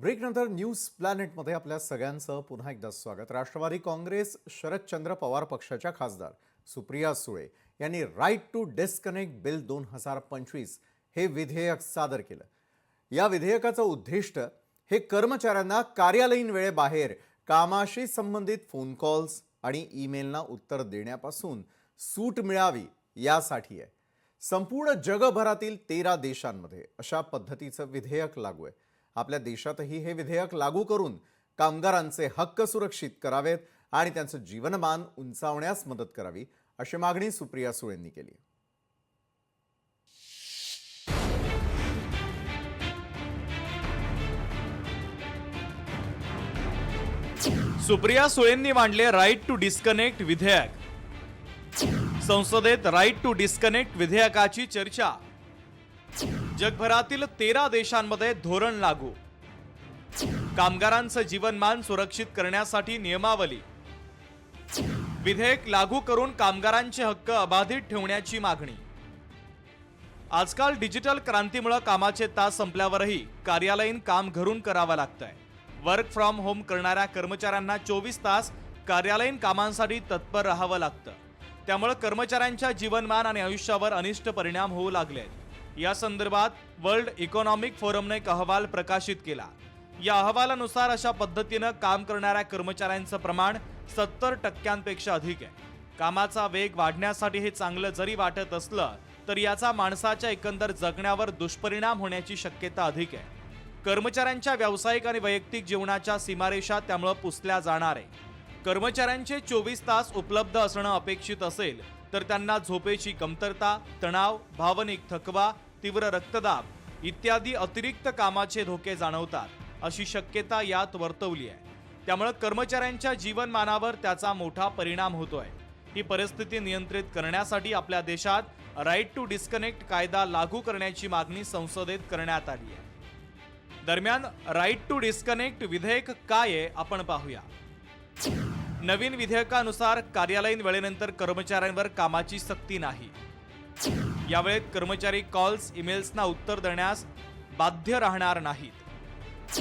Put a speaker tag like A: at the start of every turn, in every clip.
A: ब्रेकनंतर news प्लॅनेटमध्ये आपल्या सगळ्यांचं पुन्हा एकदा स्वागत। राष्ट्रवादी काँग्रेस शरदचंद्र पवार पक्षाच्या खासदार सुप्रिया सुळे यांनी राईट टू डिस्कनेक्ट बिल 2025 हे विधेयक सादर केलं। या विधेयकाचं उद्दिष्ट हे कर्मचाऱ्यांना कार्यालयीन वेळेबाहेर कामाशी संबंधित फोन कॉल्स आणि ईमेलना उत्तर देण्यापासून सूट मिळावी यासाठी आहे। संपूर्ण जगभरातील 13 देशांमध्ये अशा पद्धतीचं विधेयक लागू आहे। आपल्या देशातही हे विधेयक लागू करून कामगारांचे हक्क सुरक्षित करावेत आणि त्यांचं जीवनमान उंचावण्यास मदत करावी अशी मागणी सुप्रिया सुळेंनी केली।
B: सुप्रिया सुळेंनी मांडले राईट टू डिस्कनेक्ट विधेयक। संसदेत राईट टू डिस्कनेक्ट विधेयकाची चर्चा। जगभरातील 13 देशांमध्ये धोरण लागू। कामगारांचं जीवनमान सुरक्षित करण्यासाठी नियमावली। विधेयक लागू करून कामगारांचे हक्क अबाधित ठेवण्याची मागणी। आजकाल डिजिटल क्रांतीमुळे कामाचे तास संपल्यावरही कार्यालयीन काम घरून करावं लागतंय। वर्क फ्रॉम होम करणाऱ्या कर्मचाऱ्यांना 24 तास कार्यालयीन कामांसाठी तत्पर राहावं लागतं। त्यामुळे कर्मचाऱ्यांच्या जीवनमान आणि आयुष्यावर अनिष्ट परिणाम होऊ लागलेत। या संदर्भात वर्ल्ड इकॉनॉमिक फोरमने एक अहवाल प्रकाशित केला। या अहवालानुसार अशा पद्धतीनं काम करणाऱ्या कर्मचाऱ्यांचं प्रमाण 70% अधिक आहे। कामाचा वेग वाढण्यासाठी हे चांगलं जरी वाटत असलं तरी याचा माणसाच्या एकंदर जगण्यावर दुष्परिणाम होण्याची शक्यता अधिक आहे। कर्मचाऱ्यांच्या व्यावसायिक आणि वैयक्तिक जीवनाच्या सीमारेषा त्यामुळे पुसल्या जाणार आहे। कर्मचाऱ्यांचे 24 तास उपलब्ध असणं अपेक्षित असेल तर त्यांना झोपेची कमतरता, तणाव, भावनिक थकवा, तीव्र रक्तदाब इत्यादी अतिरिक्त कामाचे धोके जाणवतात अशी शक्यता यात वर्तवली आहे। त्यामुळे कर्मचाऱ्यांच्या जीवनमानावर त्याचा मोठा परिणाम होतोय। ही परिस्थिती नियंत्रित करण्यासाठी आपल्या देशात राईट टू डिस्कनेक्ट कायदा लागू करण्याची मागणी संसदेत करण्यात आली आहे। दरम्यान राईट टू डिस्कनेक्ट विधेयक काय आहे आपण पाहूया। नवीन विधेयकानुसार कार्यालयीन वेळेनंतर कर्मचाऱ्यांवर कामाची सक्ती नाही। या वेळेत कर्मचारी कॉल्स, ईमेल्सना उत्तर देण्यास बाध्य राहणार नाहीत।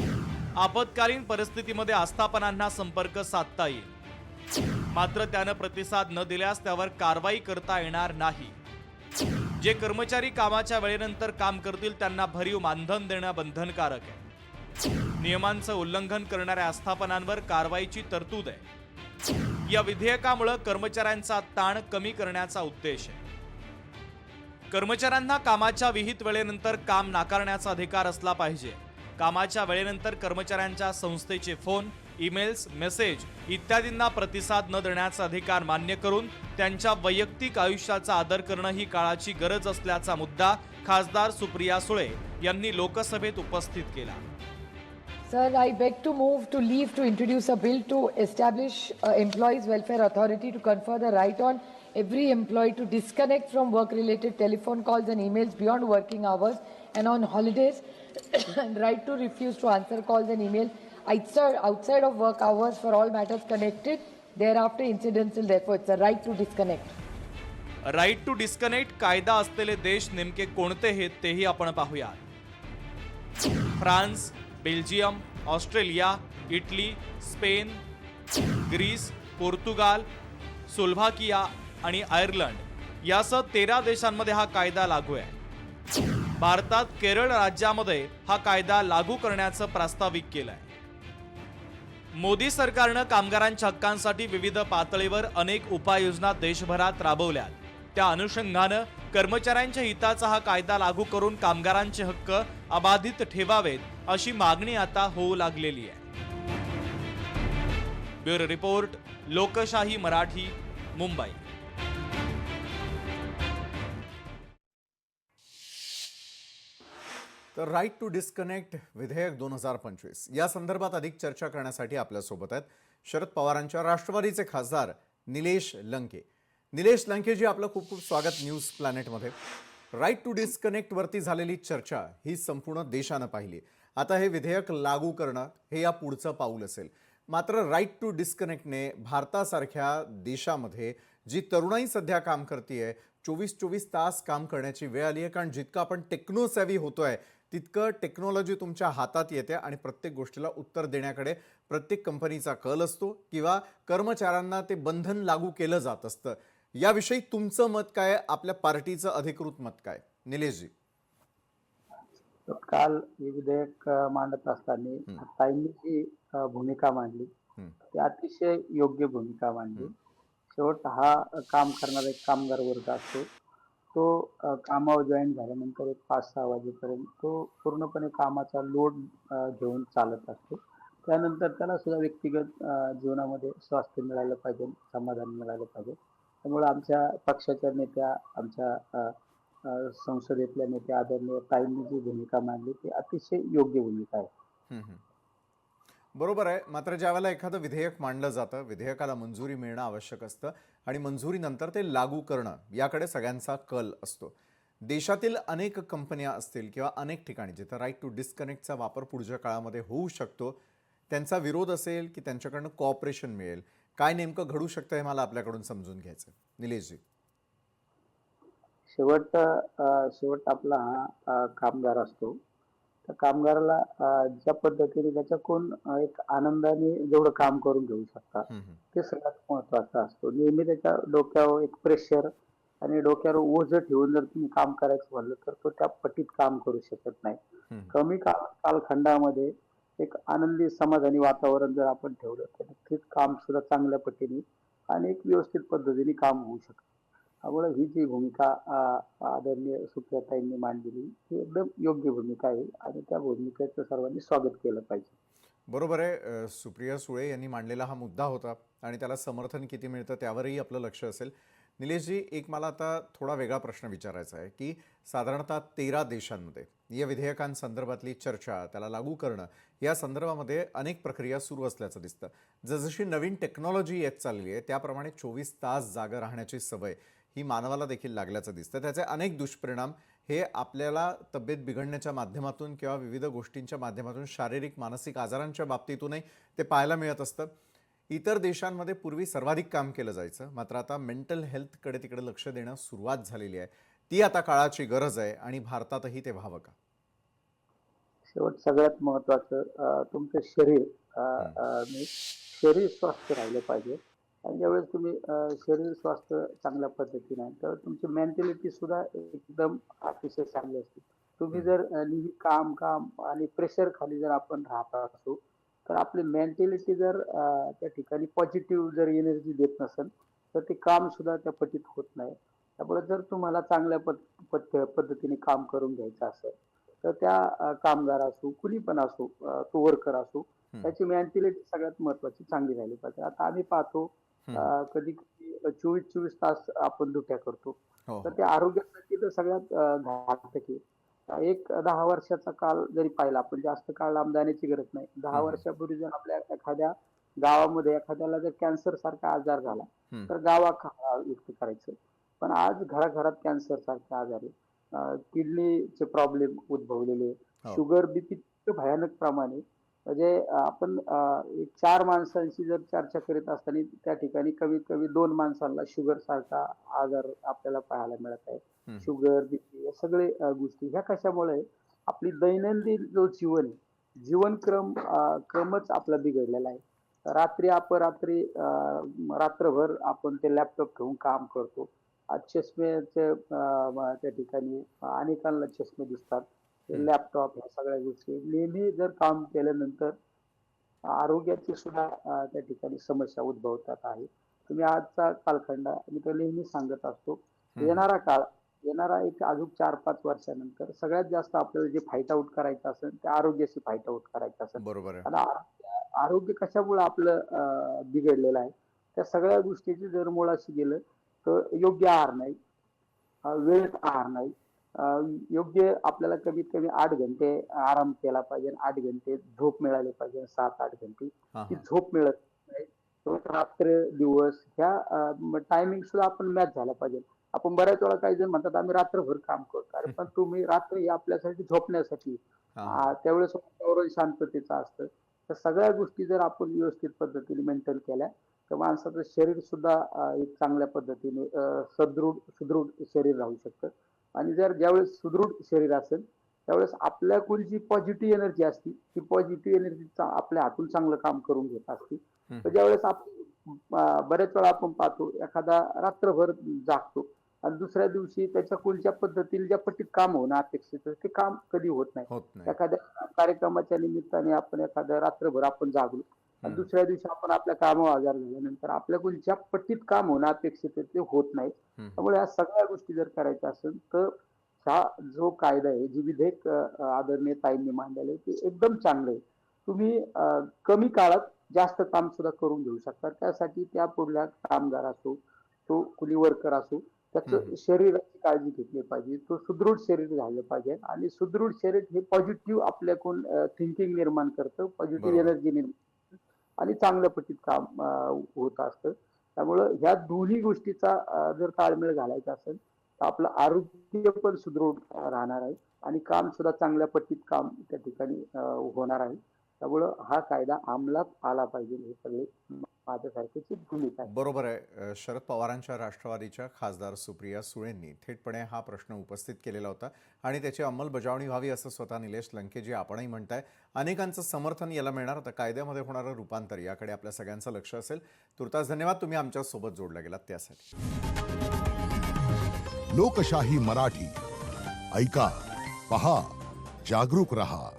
B: आपत्कालीन परिस्थितीमध्ये आस्थापनांना संपर्क साधता येईल, मात्र त्यानं प्रतिसाद न दिल्यास त्यावर कारवाई करता येणार नाही। जे कर्मचारी कामाच्या वेळेनंतर काम करतील त्यांना भरीव मानधन देणं बंधनकारक आहे। नियमांचं उल्लंघन करणाऱ्या आस्थापनांवर कारवाईची तरतूद आहे। या विधेयकामुळे कर्मचाऱ्यांचा ताण कमी करण्याचा उद्देश आहे। कर्मचाऱ्यांना कामाच्या विहित वेळेनंतर काम नाकारण्याचा अधिकार असला पाहिजे। कामाच्या वेळेनंतर कर्मचाऱ्यांच्या संस्थेचे फोन, ईमेल्स, मेसेज इत्यादींना प्रतिसाद न देण्याचा अधिकार मान्य करून त्यांच्या वैयक्तिक आयुष्याचा आदर करणं ही काळाची गरज असल्याचा मुद्दा खासदार सुप्रिया सुळे यांनी लोकसभेत उपस्थित केला।
C: Sir, I beg to move to leave to introduce a bill to establish Employees Welfare Authority to confer the right on every employee to disconnect from work-related telephone calls and emails beyond working hours and on holidays, and right to refuse to answer calls and emails outside of work hours for all matters connected thereafter incidental. Therefore, it's a right to disconnect.
B: Right to disconnect कायदा असलेले देश नेमके कोणते आहेत तेही आपण पाहूया। France, Belgium, Australia, Italy, Spain, Greece, Portugal, Slovakia आणि आयर्लंड यासह 13 देशांमध्ये हा कायदा लागू आहे। भारतात केरळ राज्यामध्ये हा कायदा लागू करण्याचं प्रास्ताविक केलंय। मोदी सरकारनं कामगारांच्या हक्कांसाठी विविध पातळीवर अनेक उपाययोजना देशभरात राबवल्यात। त्या अनुषंगानं कर्मचाऱ्यांच्या हिताचा हा कायदा लागू करून कामगारांचे हक्क अबाधित ठेवावेत अशी मागणी आता होऊ लागलेली आहे। ब्युरो रिपोर्ट, लोकशाही मराठी, मुंबई।
A: तर राईट टू डिस्कनेक्ट विधेयक 2025 या संदर्भात अधिक चर्चा करण्यासाठी आपल्यासोबत आहेत शरद पवारांच्या राष्ट्रवादीचे खासदार निलेश लंके। निलेश लंकेजी, आपलं खूप खूप स्वागत न्यूज प्लॅनेटमध्ये। राईट टू डिस्कनेक्ट वरती झालेली चर्चा ही संपूर्ण देशानं पाहिली। आता हे विधेयक लागू करणं हे या पुढचं पाऊल असेल। मात्र राईट टू डिस्कनेक्टने भारतासारख्या देशामध्ये जी तरुणाई सध्या काम करते 24-24 तास काम करण्याची वेळ आली आहे, कारण जितकं आपण टेक्नो सॅव्ही होतोय तितकं टेक्नॉलॉजी तुमच्या हातात येते आणि प्रत्येक गोष्टीला उत्तर देण्याकडे प्रत्येक कंपनीचा कल असतो किंवा कर्मचाऱ्यांना ते बंधन लागू केलं जात असतं. याविषयी तुमचं मत काय आहे? आपल्या पार्टीचं अधिकृत मत काय? निलेशजी.
D: तर काल हे विधेयक मांडत असताना ताईंनी जी भूमिका मांडली
A: हं.
D: ती अतिशय योग्य भूमिका मांडली. शेवट हा काम करणारा एक कामगार वर्ग असतो. तो कामावर जॉईन झाल्यानंतर एक 5-6 वाजेपर्यंत तो पूर्णपणे कामाचा लोड घेऊन चालत असतो. त्यानंतर त्याला सुद्धा व्यक्तिगत जीवनामध्ये स्वास्थ्य मिळालं पाहिजे, समाधान मिळालं पाहिजे. त्यामुळे आमच्या पक्षाच्या नेत्या, आमच्या संसदेतल्या नेत्या आदरणीय ताईंनी जी भूमिका मांडली ती अतिशय योग्य भूमिका आहे.
A: हं, हं. बरोबर आहे. मात्र ज्यावेळेला एखादं विधेयक मांडलं जातं, विधेयकाला मंजुरी मिळणं आवश्यक असतं आणि मंजुरीनंतर ते लागू करणं याकडे सगळ्यांचा कल असतो. देशातील अनेक कंपन्या असतील किंवा अनेक ठिकाणी जिथं राईट टू डिस्कनेक्टचा वापर पुढच्या काळामध्ये होऊ शकतो, त्यांचा विरोध असेल की त्यांच्याकडनं कॉपरेशन मिळेल, काय नेमकं घडू शकतं हे मला आपल्याकडून समजून घ्यायचं. निलेशजी.
D: शेवट आपला हा कामगार असतो. त्या कामगाराला ज्या पद्धतीने त्याच्याकडून एक आनंदाने जेवढं काम करून घेऊ शकतात
A: हं, हं.
D: ते सगळ्यात महत्वाचं असतो. नेहमी त्याच्या डोक्यावर एक प्रेशर आणि डोक्यावर ओझं ठेवून जर तुम्ही काम करायचं म्हणलं तर तो त्या पटीत काम करू शकत नाही.
A: हं.
D: कमी कालखंडामध्ये एक आनंदी समाधानी वातावरण जर आपण ठेवलं तर नक्कीच काम सुद्धा चांगल्या पटीने आणि एक व्यवस्थित पद्धतीने काम होऊ शकतं. त्यामुळे ही जी भूमिका आदरणीय सुप्रियाताईंनी मांडलेली ही एकदम योग्य भूमिका आहे आणि त्या भूमिकेचं सर्वांनी स्वागत केलं पाहिजे.
A: बरोबर आहे. सुप्रिया सुळे यांनी मांडलेला हा मुद्दा होता आणि त्याला समर्थन किती मिळतं त्यावरही आपलं लक्ष असेल. निलेशजी, एक मला आता थोडा वेगळा प्रश्न विचारायचा आहे की साधारणतः 13 देशांमध्ये या विधेयकांसंदर्भातली चर्चा, त्याला लागू करणं या संदर्भामध्ये अनेक प्रक्रिया सुरू असल्याचं दिसतं. जसजशी नवीन टेक्नॉलॉजी येत चालली आहे त्याप्रमाणे 24 तास जागा राहण्याची सवय ही मानवाला देखील लागल्याचं दिसतं. त्याचे अनेक दुष्परिणाम हे आपल्याला तब्येत बिघडण्याच्या माध्यमातून किंवा विविध गोष्टींच्या माध्यमातून शारीरिक मानसिक आजारांच्या बाबतीतूनही ते पाहायला मिळत असतं. इतर देशांमध्ये पूर्वी सर्वाधिक काम केलं जायचं, मात्र आता मेंटल हेल्थकडे तिकडे लक्ष देणं सुरुवात झालेली आहे. ती आता काळाची गरज आहे आणि भारतातही ते व्हावं का?
D: शेवट सगळ्यात महत्वाचं तुमचं शरीर शरीर स्वस्थ राहिलं पाहिजे आणि ज्यावेळेस तुम्ही शरीर स्वास्थ्य चांगल्या पद्धतीने आहे तर तुमची मेंटॅलिटी सुद्धा एकदम अतिशय चांगली असते. तुम्ही जर नेहमी काम काम आणि प्रेशर खाली जर आपण राहत असू तर आपली मेंटॅलिटी जर त्या ठिकाणी पॉझिटिव्ह जर एनर्जी देत नसेल तर ते काम सुद्धा त्या पटीत होत नाही. त्यामुळे जर तुम्हाला चांगल्या पद्धतीने काम करून घ्यायचं असेल तर त्या कामगार असो कुणी पण असो तो वर्कर असो त्याची मेंटॅलिटी सगळ्यात महत्वाची चांगली राहिली पाहिजे. आता आम्ही पाहतो कधी कधी 24-24 तास आपण ड्युट्या करतो
A: हो,
D: तर
A: हो.
D: त्या आरोग्यासाठी तर सगळ्यात घातक आहे. एक 10 वर्षाचा काळ जरी पाहिला आपण जास्त काळ लांब जाण्याची गरज नाही. 10 वर्षापूर्वी जर आपल्या एखाद्या गावामध्ये एखाद्याला जर कॅन्सर सारखा आजार झाला तर व्यक्त करायचं. पण आज घराघरात कॅन्सर सारखे आजार आहे. किडनीचे प्रॉब्लेम उद्भवलेले,
A: हो.
D: शुगर बीपी भयानक प्रमाणे म्हणजे आपण एक 4 माणसांशी जर चर्चा करीत असताना त्या ठिकाणी कमीत कमी 2 माणसांना शुगर सारखा आजार आपल्याला पाहायला मिळत आहे. शुगर बीपी या सगळे गोष्टी ह्या कशामुळे आपली दैनंदिन जो जीवन आहे, क्रमच आपला बिघडलेला आहे. रात्री अपरात्री रात्रभर आपण ते लॅपटॉप घेऊन काम करतो. आज चष्म्याचे त्या ठिकाणी अनेकांना चष्मे दिसतात. लॅपटॉप ह्या सगळ्या गोष्टी नेहमी जर काम केल्यानंतर आरोग्याची सुद्धा त्या ठिकाणी समस्या उद्भवतात आहे. तुम्ही आजचा कालखंड मी तर नेहमी सांगत असतो येणारा एक अजून 4-5 वर्षानंतर सगळ्यात जास्त आपल्याला जे फाईट आउट करायचं असेल ते आरोग्याशी फाईट आउट करायचं असेल.
A: बरोबर आहे.
D: आता आरोग्य कशामुळे आपलं बिघडलेलं आहे त्या सगळ्या गोष्टीची जर मुळाशी गेलं तर योग्य आहार नाही, वेळेत आहार नाही, योग्य आपल्याला कमीत कमी 8 घंटे आराम केला पाहिजे, 8 घंटे झोप मिळाली पाहिजे, 7-8 घंटे
A: हां,
D: ती
A: हां.
D: झोप मिळत नाही. रात्र दिवस ह्या टायमिंग सुद्धा आपण मॅच झाला पाहिजे. आपण बऱ्याच वेळा काही जण म्हणतात आम्ही रात्रभर काम करतो. अरे पण तुम्ही रात्र ही आपल्यासाठी झोपण्यासाठी
A: हां, हां.
D: त्यावेळेस वातावरण शांततेचं असतं. तर सगळ्या गोष्टी जर आपण व्यवस्थित पद्धतीने मेंटेन केल्या तर माणसाचं शरीर सुद्धा एक चांगल्या पद्धतीने सुदृढ शरीर राहू शकतं. आणि जर ज्यावेळेस सुदृढ शरीर असेल त्यावेळेस आपल्याकडून जी पॉझिटिव्ह एनर्जी असते ती पॉझिटिव्ह एनर्जी आपल्या हातून चांगलं काम करून घेत असते. तर ज्यावेळेस बऱ्याच वेळा आपण पाहतो एखादा रात्रभर जागतो आणि दुसऱ्या दिवशी त्याच्या कुलच्या पद्धतीने ज्या पट्टीत काम होणं अपेक्षित आहे, ते काम कधी होत नाही.
A: होत नाही.
D: एखाद्या कार्यक्रमाच्या निमित्ताने आपण एखाद्या रात्रभर आपण जागलो आणि दुसऱ्या दिवशी आपण आपल्या कामावर हजर झाल्यानंतर आपल्याकडून ज्या पट्टीत काम होणं अपेक्षित आहे ते होत नाही. त्यामुळे या सगळ्या गोष्टी जर करायच्या असेल तर हा जो कायदा आहे, जी विधेयक आदरणीय ताईंनी मांडलेलं आहे ते एकदम चांगलं आहे. तुम्ही कमी काळात जास्त काम सुद्धा करून घेऊ शकता. त्यासाठी त्या पुढल्या कामगार असो, तो कुली वर्कर असो, त्याचं शरीराची काळजी घेतली पाहिजे. तो सुदृढ शरीर झालं पाहिजे आणि सुदृढ शरीर हे पॉझिटिव्ह आपल्याकडून थिंकिंग निर्माण करतं, पॉझिटिव्ह
A: बरोबर.
D: एनर्जी निर्माण करतं आणि चांगल्या पद्धतीत काम होत असतं. त्यामुळं ह्या दोन्ही गोष्टीचा जर ताळमेळ घालायचा असेल तर आपलं आरोग्य पण सुदृढ राहणार आहे आणि काम सुद्धा चांगल्या पद्धतीत काम त्या ठिकाणी होणार आहे. त्यामुळं हा कायदा अंमलात आला पाहिजे, हे सगळे माझ्यासारखीची भूमिका आहे.
A: बरोबर आहे. शरद पवारांच्या राष्ट्रवादीच्या खासदार सुप्रिया सुळेंनी थेटपणे हा प्रश्न उपस्थित केलेला होता आणि त्याची अंमलबजावणी व्हावी असं स्वतः निलेश लंके जी आपणही म्हणताय. अनेकांचं समर्थन याला मिळणार. आता कायद्यामध्ये होणारं रूपांतर याकडे आपल्या सगळ्यांचं लक्ष असेल. तुर्तास धन्यवाद, तुम्ही आमच्यासोबत जोडला गेलात त्यासाठी.
E: लोकशाही मराठी ऐका, पहा, जागरूक रहा.